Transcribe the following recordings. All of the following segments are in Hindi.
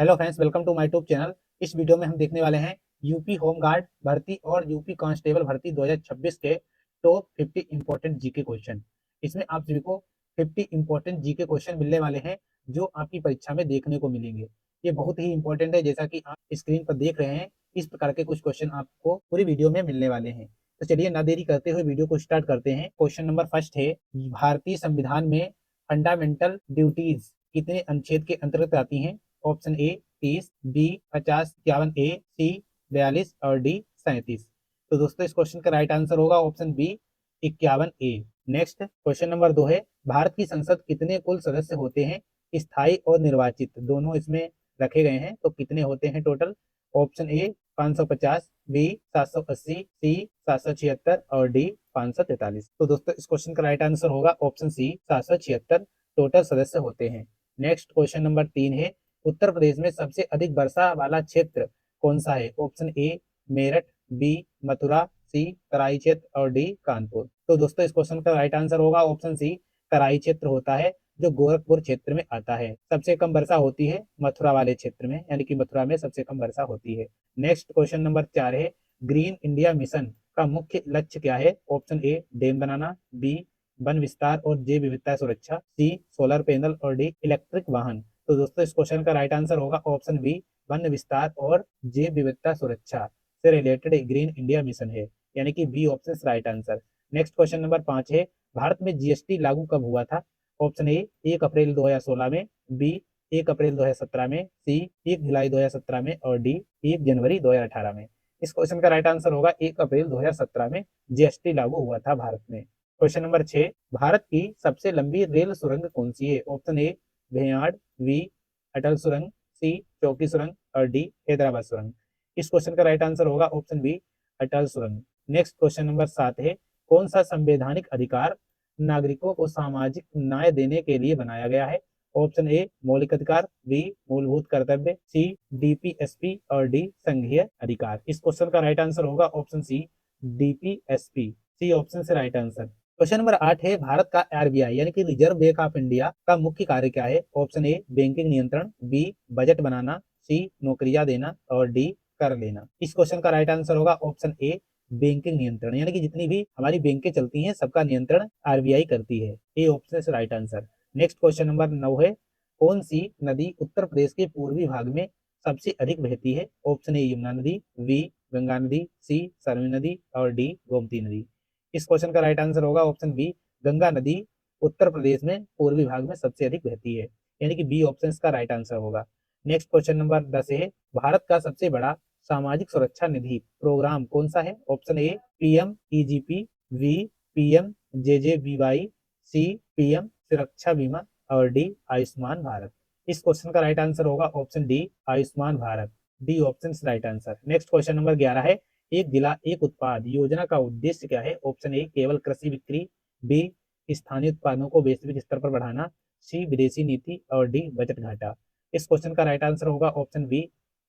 Hello friends, welcome to my YouTube channel. इस वीडियो में हम देखने वाले हैं यूपी होम गार्ड भर्ती और यूपी कांस्टेबल भर्ती 2026 के टॉप 50 इंपॉर्टेंट जीके क्वेश्चन। इसमें आप सभी को 50 इंपॉर्टेंट जीके क्वेश्चन मिलने वाले हैं जो आपकी परीक्षा में देखने को मिलेंगे। ये बहुत ही इंपॉर्टेंट है, जैसा कि आप स्क्रीन पर देख रहे हैं। इस प्रकार के कुछ क्वेश्चन आपको पूरी वीडियो में मिलने वाले हैं। तो चलिए ना देरी करते हुए वीडियो को स्टार्ट करते हैं। क्वेश्चन नंबर फर्स्ट है, भारतीय संविधान में फंडामेंटल ड्यूटीज कितने अनुच्छेद के अंतर्गत आती हैं? ऑप्शन ए 30, बी 50, 51 ए, सी 42 और डी 37। तो दोस्तों इस क्वेश्चन का राइट आंसर होगा ऑप्शन बी 51 ए। नेक्स्ट क्वेश्चन नंबर 2 है, भारत की संसद कितने कुल सदस्य होते हैं? स्थायी और निर्वाचित दोनों इसमें रखे गए हैं, तो कितने होते हैं टोटल? ऑप्शन ए 550, बी 780, सी 776 और डी 543। तो दोस्तों इस क्वेश्चन का राइट आंसर होगा ऑप्शन सी 776 टोटल सदस्य होते हैं। नेक्स्ट क्वेश्चन नंबर 3 है, उत्तर प्रदेश में सबसे अधिक वर्षा वाला क्षेत्र कौन सा है? Option A Meerut, B Mathura, C Terai क्षेत्र और डी कानपुर। तो दोस्तों इस क्वेश्चन का राइट आंसर होगा ऑप्शन सी तराई क्षेत्र होता है, जो गोरखपुर क्षेत्र में आता है। सबसे कम वर्षा होती है मथुरा वाले क्षेत्र में, यानी कि मथुरा में सबसे कम वर्षा होती है। नेक्स्ट क्वेश्चन नंबर 4 है, ग्रीन इंडिया मिशन का मुख्य लक्ष्य क्या है? ऑप्शन ए डैम बनाना, बी वन विस्तार और जैव विविधता सुरक्षा, सी सोलर पैनल और डी इलेक्ट्रिक वाहन। तो दोस्तों इस क्वेश्चन का राइट आंसर होगा ऑप्शन बी वन विस्तार और जैव विविधता सुरक्षा से रिलेटेड ग्रीन इंडिया मिशन है, यानी कि B option right answer. Next question number 5 है, भारत में जीएसटी लागू कब हुआ था? ऑप्शन ए 1 अप्रैल 2016 में, बी 1 अप्रैल 2017 में, सी 1 जुलाई 2017 में और डी 1 जनवरी 2018 में। इस क्वेश्चन का राइट आंसर होगा 1 अप्रैल 2017 में जीएसटी लागू हुआ था भारत में। क्वेश्चन नंबर 6, भारत की सबसे लंबी रेल सुरंग कौन सी है? ऑप्शन ए भेड़ाड़, बी अटल सुरंग, सी चौकी सुरंग और डी हैदराबाद सुरंग। इस क्वेश्चन का राइट आंसर होगा ऑप्शन बी अटल सुरंग। नेक्स्ट क्वेश्चन नंबर 7 है, कौन सा संवैधानिक अधिकार नागरिकों को सामाजिक न्याय देने के लिए बनाया गया है? ऑप्शन ए मौलिक अधिकार, बी मूलभूत कर्तव्य, सी डीपीएसपी और डी संघीय अधिकार। इस क्वेश्चन का राइट आंसर होगा option C DPSP. C option से राइट आंसर। क्वेश्चन नंबर 8 है, भारत का आरबीआई यानी कि रिजर्व बैंक ऑफ इंडिया का मुख्य कार्य क्या है? ऑप्शन ए बैंकिंग नियंत्रण, बी बजट बनाना, सी नौकरियां देना और डी कर लेना। इस क्वेश्चन का राइट आंसर होगा ऑप्शन ए बैंकिंग नियंत्रण, यानी कि जितनी भी हमारी बैंकें चलती हैं सबका नियंत्रण आरबीआई करती है। ए ऑप्शन से right answer. Next question number 9 है, कौन सी नदी उत्तर प्रदेश के पूर्वी भाग में सबसे अधिक बहती है? ऑप्शन ए यमुना नदी, बी गंगा नदी, सी सरयू नदी और डी गोमती नदी। इस क्वेश्चन का राइट आंसर होगा ऑप्शन बी गंगा नदी उत्तर प्रदेश में पूर्वी भाग में सबसे अधिक बहती है, यानी कि बी ऑप्शन का राइट आंसर होगा। नेक्स्ट क्वेश्चन नंबर 10 है, भारत का सबसे बड़ा सामाजिक सुरक्षा निधि प्रोग्राम कौन सा है? Option A PM EGP, B PM JJBY, C PM सुरक्षा बीमा और डी आयुष्मान भारत। इस क्वेश्चन का राइट आंसर होगा option D Ayushman Bharat. D option right answer. Next question number 11 है, एक जिला एक उत्पाद योजना का उद्देश्य क्या है? ऑप्शन ए केवल कृषि बिक्री, बी स्थानीय उत्पादों को वैश्विक स्तर पर बढ़ाना, सी विदेशी नीति और डी बजट घाटा। इस क्वेश्चन का राइट आंसर होगा ऑप्शन बी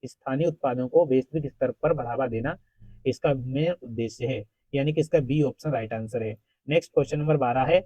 स्थानीय उत्पादों को वैश्विक स्तर पर बढ़ावा देना इसका मेन उद्देश्य है, यानी कि इसका बी ऑप्शन राइट आंसर है। नेक्स्ट क्वेश्चन नंबर 12 है,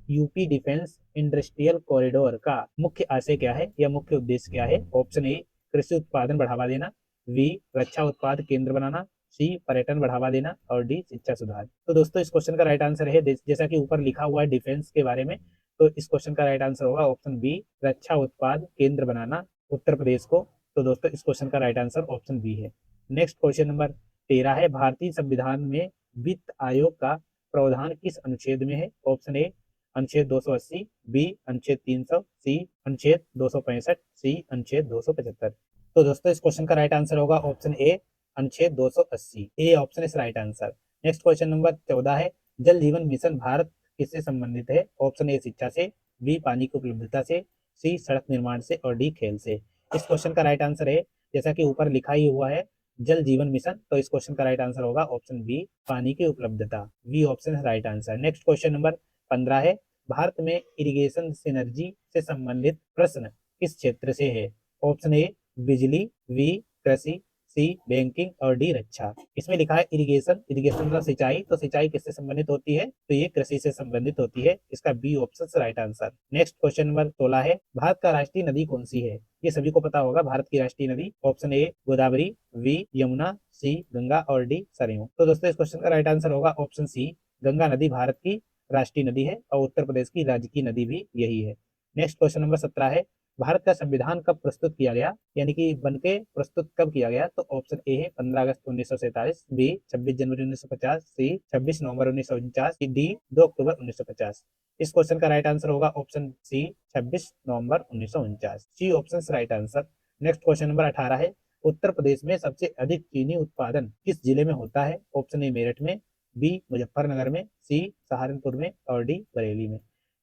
यूपी डिफेंस इंडस्ट्रियल कॉरिडोर का मुख्य आशय क्या है या मुख्य उद्देश्य क्या है? ऑप्शन ए कृषि उत्पादन बढ़ावा देना, बी रक्षा उत्पाद केंद्र बनाना, सी पर्यटन बढ़ावा देना और डी शिक्षा सुधार। तो दोस्तों इस क्वेश्चन का राइट आंसर है, जैसा कि ऊपर लिखा हुआ है डिफेंस के बारे में, तो इस क्वेश्चन का राइट आंसर होगा ऑप्शन बी रक्षा उत्पाद केंद्र बनाना उत्तर प्रदेश को। तो दोस्तों इस क्वेश्चन का राइट आंसर ऑप्शन बी है। नेक्स्ट क्वेश्चन नंबर 13 है, भारतीय संविधान में वित्त आयोग का प्रावधान किस अनुच्छेद में है? ऑप्शन ए अनुच्छेद 280, बी अनुच्छेद 300, सी अनुच्छेद 265, सी अनुच्छेद 275। तो दोस्तों इस क्वेश्चन का राइट आंसर होगा ऑप्शन ए अनुच्छेद 280। A option is right answer. Next question number 14 है, जल जीवन मिशन भारत किससे संबंधित है? ऑप्शन ए शिक्षा से, बी पानी की उपलब्धता से, सी सड़क निर्माण से और डी खेल से। इस क्वेश्चन का राइट आंसर है, जैसा कि ऊपर लिखा ही हुआ है जल जीवन मिशन, तो इस क्वेश्चन का राइट आंसर होगा ऑप्शन बी पानी की उपलब्धता। बी ऑप्शन है right answer. Next question number 15 है, भारत में इरिगेशन सिनर्जी से संबंधित प्रश्न किस क्षेत्र से है? ऑप्शन ए बिजली, बी कृषि, सी बैंकिंग और डी रक्षा। इसमें लिखा है इरिगेशन, इरिगेशन मतलब सिंचाई, तो सिंचाई किससे संबंधित होती है, तो ये कृषि से संबंधित होती है। इसका B option right answer. Next question number 16 है, भारत का राष्ट्रीय नदी कौन सी है? ये सभी को पता होगा, भारत की राष्ट्रीय नदी option A Godavari, B Yamuna, C Ganga और डी सरयू। तो दोस्तों इस क्वेश्चन का राइट आंसर होगा ऑप्शन सी, गंगा नदी भारत की राष्ट्रीय नदी है और उत्तर प्रदेश की राज्य की नदी भी यही है। नेक्स्ट क्वेश्चन नंबर 17 है, भारत का संविधान कब प्रस्तुत किया गया, यानी कि बनके प्रस्तुत कब किया गया? तो ऑप्शन ए है 15 अगस्त 1947, बी 26 जनवरी 1950, सी 26 नवंबर 1949, डी 2 अक्टूबर 1950। इस क्वेश्चन का राइट आंसर होगा ऑप्शन सी 26 नवंबर 1949। C option right answer. Next question number 18 है, उत्तर प्रदेश में सबसे अधिक चीनी उत्पादन किस जिले में होता है? ऑप्शन ए मेरठ में, बी मुजफ्फरनगर में, सी सहारनपुर में और डी बरेली में।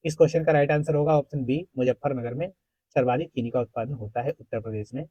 इस क्वेश्चन का राइट आंसर होगा ऑप्शन बी मुजफ्फरनगर में सर्वाधिक चीनी का उत्पादन होता है उत्तर प्रदेश में।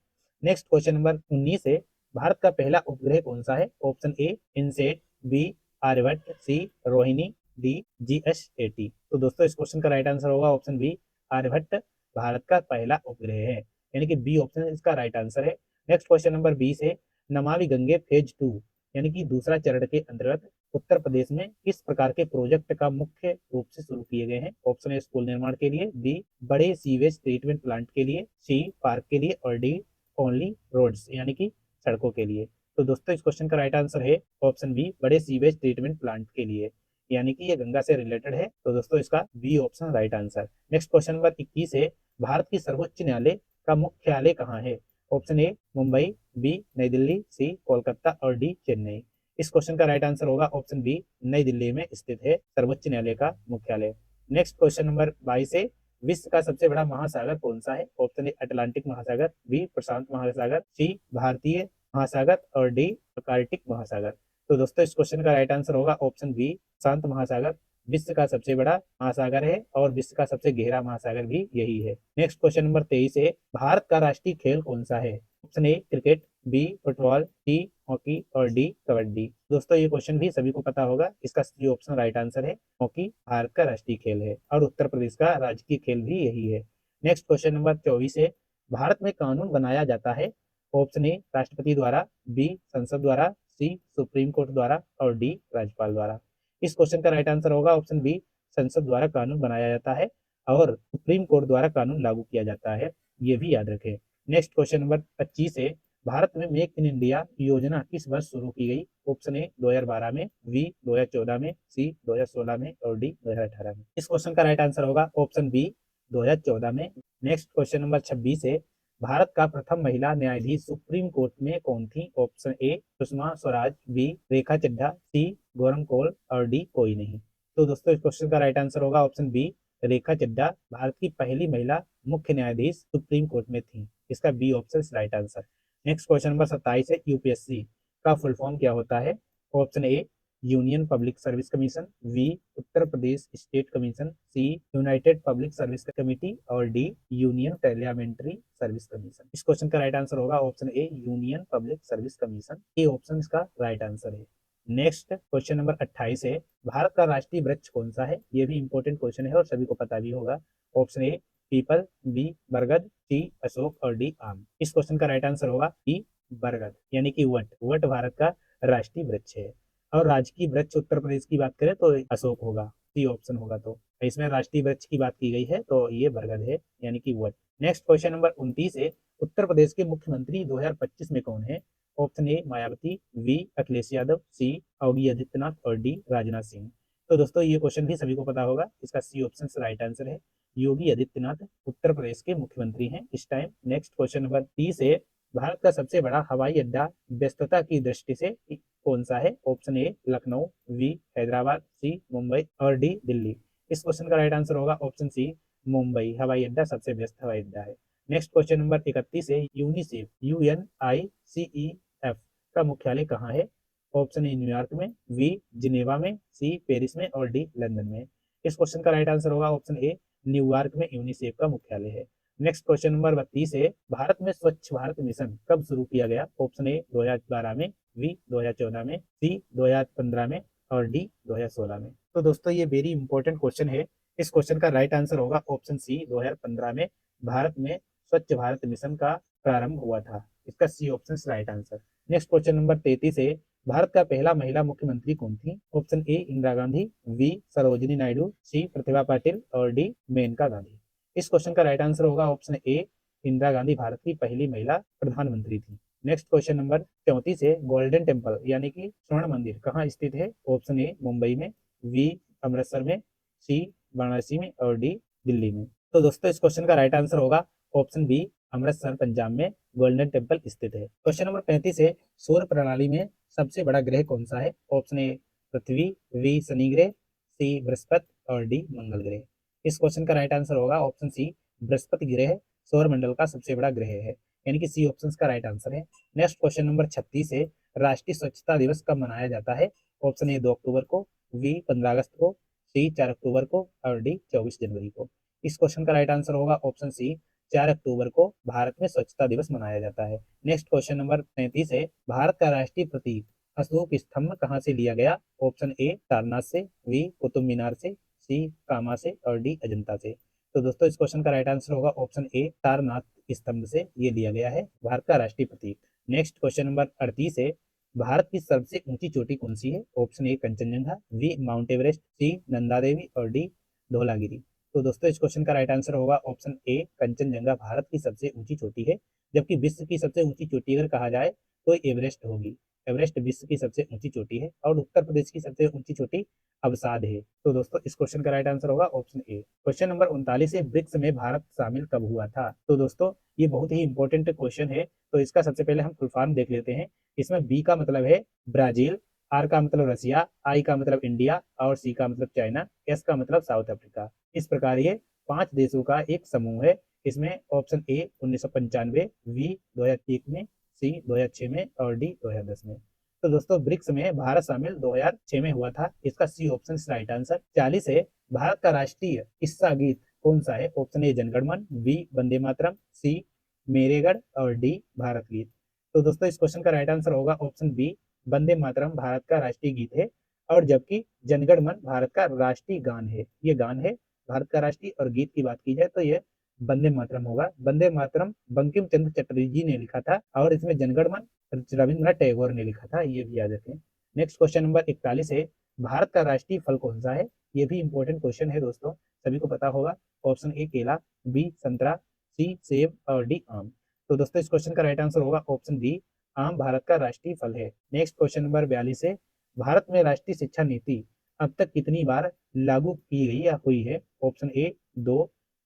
नेक्स्ट क्वेश्चन नंबर 19 है, भारत का पहला उपग्रह कौन सा है? Option A INSAT, B Aryabhata, C Rohini, D GS80। तो दोस्तों इस क्वेश्चन का राइट आंसर होगा ऑप्शन बी आर्यभट्ट भारत का पहला उपग्रह है, यानी कि बी ऑप्शन इसका राइट आंसर है। नेक्स्ट क्वेश्चन नंबर 20 है, नमामि गंगे फेज 2 यानी कि दूसरा चरण के अंतर्गत उत्तर प्रदेश में किस प्रकार के प्रोजेक्ट का मुख्य रूप से शुरू किए गए हैं? ऑप्शन ए स्कूल निर्माण के लिए, बी बड़े सीवेज ट्रीटमेंट प्लांट के लिए, सी पार्क के लिए और डी ओनली रोड्स यानी कि सड़कों के लिए। तो दोस्तों इस क्वेश्चन का राइट आंसर है ऑप्शन बी बड़े सीवेज ट्रीटमेंट प्लांट के लिए, यानी कि ये गंगा से रिलेटेड है। तो दोस्तों इसका B option right answer. Next question number 21 है, भारत की सर्वोच्च न्यायालय का मुख्यालय कहाँ है? ऑप्शन ए मुंबई, बी नई दिल्ली, सी कोलकाता और डी चेन्नई। इस क्वेश्चन का राइट आंसर होगा ऑप्शन बी नई दिल्ली में स्थित है सर्वोच्च न्यायालय का मुख्यालय। नेक्स्ट क्वेश्चन नंबर 22 है, विश्व का सबसे बड़ा महासागर कौन सा है? ऑप्शन ए अटलांटिक महासागर, बी प्रशांत महासागर, सी भारतीय महासागर और डी कार्टिक महासागर। तो दोस्तों इस क्वेश्चन का राइट आंसर होगा ऑप्शन बी शांत महासागर विश्व का सबसे बड़ा महासागर है और विश्व का सबसे गहरा महासागर भी यही है। नेक्स्ट क्वेश्चन नंबर 23 है, भारत का राष्ट्रीय खेल कौन सा है? Option A cricket, B football, C hockey और डी कबड्डी। दोस्तों ये क्वेश्चन भी सभी को पता होगा, इसका सी ऑप्शन राइट आंसर है। हॉकी भारत का राष्ट्रीय खेल है और उत्तर प्रदेश का राजकीय खेल भी यही है। नेक्स्ट क्वेश्चन नंबर 24 है, भारत में कानून बनाया जाता है? ऑप्शन ए राष्ट्रपति द्वारा, बी संसद द्वारा, सी सुप्रीम कोर्ट द्वारा और डी राज्यपाल द्वारा। इस क्वेश्चन का राइट आंसर होगा ऑप्शन बी संसद द्वारा कानून बनाया जाता है और सुप्रीम कोर्ट द्वारा कानून लागू किया जाता है, ये भी याद रखें। नेक्स्ट क्वेश्चन नंबर 25 है, भारत में मेक इन इंडिया योजना किस वर्ष शुरू की गई? ऑप्शन ए 2012 में, बी 2014 में, सी 2016 में और डी 2018 में। इस क्वेश्चन का राइट आंसर होगा ऑप्शन बी 2014 में। नेक्स्ट क्वेश्चन नंबर 26 है, भारत का प्रथम महिला न्यायाधीश सुप्रीम कोर्ट में कौन थी? Option A Sushma Swaraj, B Rekha Chadha, C Gaurav Kaul और डी कोई नहीं। तो दोस्तों इस क्वेश्चन का राइट आंसर होगा ऑप्शन बी रेखा चड्ढा भारत की पहली महिला मुख्य न्यायाधीश सुप्रीम कोर्ट में थी। इसका B option right answer. Next question number 27 है, यूपीएससी का फुल फॉर्म क्या होता है? Option A union public service commission, B Uttar Pradesh state commission, C united public service committee और D union parliamentary service commission. इस क्वेश्चन का राइट आंसर होगा option A union public service commission. ये ऑप्शन इसका राइट आंसर है। नेक्स्ट क्वेश्चन नंबर 28 है, भारत का राष्ट्रीय वृक्ष कौन सा है? ये भी इंपॉर्टेंट क्वेश्चन है और सभी को पता भी होगा। ऑप्शन ए पीपल, बी बरगद, सी अशोक और डी आम। इस क्वेश्चन का राइट आंसर होगा बी बरगद, यानी कि वट वट भारत का राष्ट्रीय वृक्ष है और राजकीय वृक्ष उत्तर प्रदेश की बात करें तो अशोक होगा, सी ऑप्शन होगा। तो इसमें राष्ट्रीय वृक्ष की बात की गई है तो ये बरगद है, यानी कि वट। नेक्स्ट क्वेश्चन नंबर 29 है, उत्तर प्रदेश के मुख्यमंत्री 2025 में कौन है? Option A Mayawati, B Akhilesh Yadav, C Yogi Adityanath और डी राजनाथ सिंह। तो दोस्तों ये क्वेश्चन भी सभी को पता होगा, इसका सी ऑप्शन राइट आंसर है। योगी आदित्यनाथ उत्तर प्रदेश के मुख्यमंत्री हैं इस टाइम। नेक्स्ट क्वेश्चन नंबर 30 है, भारत का सबसे बड़ा हवाई अड्डा व्यस्तता की दृष्टि से कौन सा है? Option A Lucknow, B Hyderabad, C Mumbai और डी दिल्ली। इस क्वेश्चन का राइट आंसर होगा ऑप्शन सी मुंबई हवाई अड्डा सबसे व्यस्त हवाई अड्डा है। नेक्स्ट क्वेश्चन नंबर 31 है, यूनिसेफ UNICEF का मुख्यालय कहाँ है? ऑप्शन ए न्यूयॉर्क में, बी जिनेवा में, सी पेरिस में और डी लंदन में। इस क्वेश्चन का राइट आंसर होगा ऑप्शन ए न्यूयॉर्क में यूनिसेफ का मुख्यालय है। नेक्स्ट क्वेश्चन नंबर 32 है, भारत में स्वच्छ भारत मिशन कब शुरू किया गया? ऑप्शन ए 2012 में, बी 2014 में, सी 2015 में और डी 2016 में। तो दोस्तों ये वेरी इंपॉर्टेंट क्वेश्चन है। इस क्वेश्चन का राइट आंसर होगा ऑप्शन सी 2015 में भारत में स्वच्छ भारत मिशन का प्रारंभ हुआ था। इसका C option right answer. Next question number 33 है, भारत का पहला महिला मुख्यमंत्री कौन थी? Option A Indira Gandhi, B Sarojini Naidu, C Pratibha Patil और डी मेनका गांधी। इस क्वेश्चन का राइट आंसर होगा ऑप्शन ए इंदिरा गांधी भारत की पहली महिला प्रधानमंत्री थी। नेक्स्ट क्वेश्चन नंबर 34 है, गोल्डन टेम्पल यानी कि स्वर्ण मंदिर कहाँ स्थित है? ऑप्शन ए मुंबई में, बी अमृतसर में, सी वाराणसी में और डी दिल्ली में। तो दोस्तों इस क्वेश्चन का राइट आंसर होगा ऑप्शन बी अमृतसर पंजाब में गोल्डन टेम्पल स्थित है। क्वेश्चन नंबर 35 है, सौर प्रणाली में सबसे बड़ा ग्रह कौन सा है? ऑप्शन ए पृथ्वी, बी शनि ग्रह, सी बृहस्पति और डी मंगल ग्रह। इस क्वेश्चन का राइट आंसर होगा ऑप्शन सी बृहस्पति ग्रह सौर मंडल का सबसे बड़ा ग्रह है, यानी कि सी ऑप्शन का राइट आंसर है। नेक्स्ट क्वेश्चन नंबर 36 है, राष्ट्रीय स्वच्छता दिवस कब मनाया जाता है? ऑप्शन ए 2 अक्टूबर को, बी 15 अगस्त को, सी 4 अक्टूबर को और डी 24 जनवरी को। इस क्वेश्चन का राइट आंसर होगा ऑप्शन सी 4 अक्टूबर को भारत में स्वच्छता दिवस मनाया जाता है। नेक्स्ट क्वेश्चन नंबर 33 है, भारत का राष्ट्रीय प्रतीक अशोक स्तंभ कहाँ से लिया गया? ऑप्शन ए सारनाथ से, बी कुतुब मीनार से, सी कामा से और डी अजंता से। तो दोस्तों इस क्वेश्चन का राइट आंसर होगा ऑप्शन ए सारनाथ स्तंभ से ये लिया गया है भारत का राष्ट्रीय प्रतीक। नेक्स्ट क्वेश्चन नंबर 38 है, भारत की सबसे ऊंची चोटी कौन सी है? Option A Kanchenjunga, B Mount Everest, C Nanda Devi और डी धौलागिरी। तो दोस्तों इस क्वेश्चन का राइट आंसर होगा ऑप्शन ए कंचनजंगा भारत की सबसे ऊंची चोटी है, जबकि विश्व की सबसे ऊंची चोटी अगर कहा जाए तो एवरेस्ट होगी। एवरेस्ट विश्व की सबसे ऊंची चोटी है और उत्तर प्रदेश की सबसे ऊंची चोटी अवसाद है। तो दोस्तों इस क्वेश्चन का राइट आंसर होगा ऑप्शन ए। क्वेश्चन नंबर 39 है, ब्रिक्स में भारत शामिल कब हुआ था? तो दोस्तों ये बहुत ही इंपॉर्टेंट क्वेश्चन है, तो इसका सबसे पहले हम फुल फॉर्म देख लेते हैं। इसमें बी का मतलब है ब्राजील, आर का मतलब रसिया, आई का मतलब इंडिया और सी का मतलब चाइना, एस का मतलब साउथ अफ्रीका। इस प्रकार ये 5 देशों का एक समूह है। इसमें ऑप्शन ए 1995, बी 2001 में, सी 2006 में और डी 2010 में। तो दोस्तों ब्रिक्स में भारत शामिल 2006 में हुआ था, इसका सी ऑप्शन राइट आंसर। 40 है, भारत का राष्ट्रीय किस्सा गीत कौन सा है? ऑप्शन ए जनगण मन, बी वंदे मातरम, सी मेरेगढ़ और डी भारत गीत। तो दोस्तों इस क्वेश्चन का राइट आंसर होगा ऑप्शन बी वंदे मातरम भारत का राष्ट्रीय गीत है, और जबकि जनगण मन भारत का राष्ट्रीय गान है। ये गान है भारत का राष्ट्रीय, और गीत की बात की जाए तो ये वंदे मातरम होगा। वंदे मातरम बंकिम चंद्र चटर्जी ने लिखा था और इसमें जनगण मन रविंद्रनाथ टैगोर ने लिखा था, ये भी याद रखें। नेक्स्ट क्वेश्चन नंबर 41 है, भारत का राष्ट्रीय फल कौन सा है? ये भी इंपॉर्टेंट क्वेश्चन है दोस्तों, सभी को पता होगा। ऑप्शन ए केला, बी संतरा, सी सेब और डी आम। तो दोस्तों इस क्वेश्चन का राइट आंसर होगा ऑप्शन बी आम भारत का राष्ट्रीय फल है। नेक्स्ट क्वेश्चन नंबर 42 है, भारत में राष्ट्रीय शिक्षा नीति अब तक कितनी बार लागू की गई या हुई है? ऑप्शन ए 2,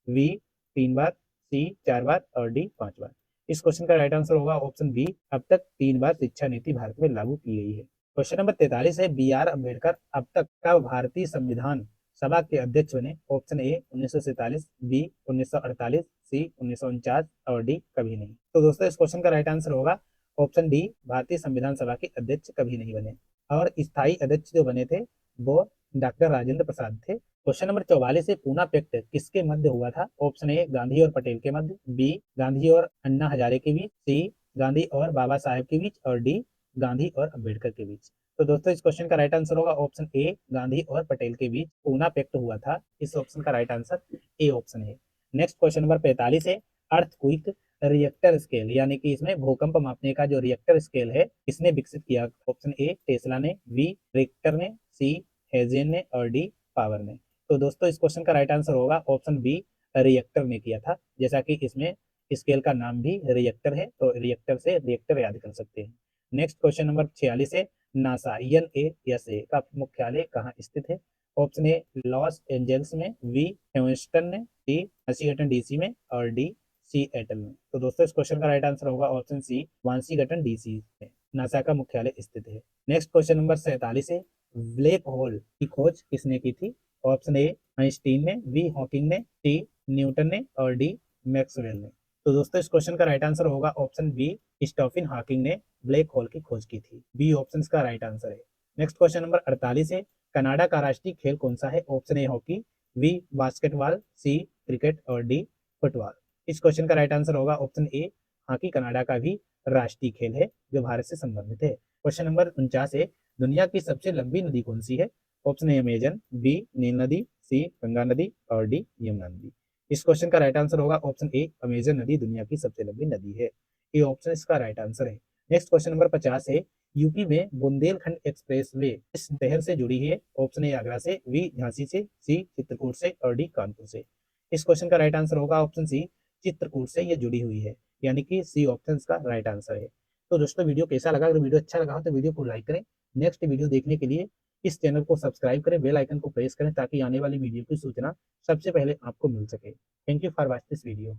बी 3 बार, सी 4 बार और डी 5 बार। इस क्वेश्चन का राइट आंसर होगा ऑप्शन बी अब तक 3 बार शिक्षा नीति भारत में लागू की गई है। क्वेश्चन नंबर 43 है, बी आर अम्बेडकर अब तक कब भारतीय संविधान सभा के अध्यक्ष बने? ऑप्शन ए 1947, बी 1948, सी 1949 और डी कभी नहीं। तो दोस्तों इस क्वेश्चन का राइट आंसर होगा ऑप्शन डी भारतीय संविधान सभा के अध्यक्ष कभी नहीं बने, और स्थायी अध्यक्ष जो बने थे वो डॉक्टर राजेंद्र प्रसाद थे। क्वेश्चन नंबर 44 है, पूना पैक्ट किसके मध्य हुआ था? ऑप्शन ए गांधी और पटेल के मध्य, बी गांधी और अन्ना हजारे के बीच, सी गांधी और बाबा साहेब के बीच और डी गांधी और अम्बेडकर के बीच। तो दोस्तों इस क्वेश्चन का राइट आंसर होगा ऑप्शन ए गांधी और पटेल के बीच पूना पैक्ट हुआ था। इस ऑप्शन का राइट आंसर ए ऑप्शन है। नेक्स्ट क्वेश्चन नंबर 45 है, अर्थक्वेक रिएक्टर स्केल यानी कि इसमें भूकंप मापने का जो रिएक्टर स्केल है किसने विकसित किया? ऑप्शन ए टेस्ला ने, बी रिक्टर ने, सी हेजेन ने और डी पावर ने। तो दोस्तों इस क्वेश्चन का राइट आंसर होगा ऑप्शन बी रिएक्टर ने किया था, जैसा कि इसमें स्केल का नाम भी रिएक्टर है, तो रिएक्टर से रिएक्टर याद कर सकते हैं। नेक्स्ट क्वेश्चन नंबर 46 है, नासा NASA का मुख्यालय कहाँ स्थित है? ऑप्शन ए लॉस एंजल्स में, बी ह्यूस्टन में, डी वाशिंगटन डीसी में और डी सिएटल में। तो दोस्तों इस क्वेश्चन का राइट आंसर होगा ऑप्शन सी वाशिंगटन डीसी में नासा का मुख्यालय स्थित है। नेक्स्ट क्वेश्चन नंबर 47 है, ब्लैक होल की खोज किसने की थी? ऑप्शन ए आइंस्टीन ने, बी हॉकिंग ने, सी न्यूटन ने और डी मैक्सवेल ने। तो दोस्तों इस क्वेश्चन का राइट आंसर होगा ऑप्शन बी स्टीफन हॉकिंग ने ब्लैक होल की खोज की थी। बी ऑप्शन का राइट आंसर है। नेक्स्ट क्वेश्चन नंबर 48 है, कनाडा का राष्ट्रीय खेल कौन सा है? Option A hockey, B basketball, C cricket और डी फुटबॉल। इस क्वेश्चन का राइट आंसर होगा ऑप्शन ए हॉकी कनाडा का भी राष्ट्रीय खेल है जो भारत से संबंधित है। क्वेश्चन नंबर 49 है, दुनिया की सबसे लंबी नदी कौन सी है? ऑप्शन ए अमेजन, बी नील नदी, सी गंगा नदी और डी यमुना नदी। इस क्वेश्चन का राइट आंसर होगा ऑप्शन ए अमेजन नदी दुनिया की सबसे लंबी नदी है। ये ऑप्शन इसका राइट आंसर है। नेक्स्ट क्वेश्चन नंबर 50 है, यूपी में बुंदेलखंड एक्सप्रेस वे इस शहर से जुड़ी है? ऑप्शन ए आगरा से, बी झांसी से, सी चित्रकूट से और डी कानपुर से। इस क्वेश्चन का राइट आंसर होगा ऑप्शन सी, चित्रकूट से ये जुड़ी हुई है, यानी कि सी ऑप्शन का राइट आंसर है। तो दोस्तों वीडियो कैसा लगा? अगर वीडियो अच्छा लगा हो तो वीडियो को लाइक करें। नेक्स्ट वीडियो देखने के लिए इस चैनल को सब्सक्राइब करें, बेल आइकन को प्रेस करें ताकि आने वाली वीडियो की सूचना सबसे पहले आपको मिल सके। Thank you for watching this video.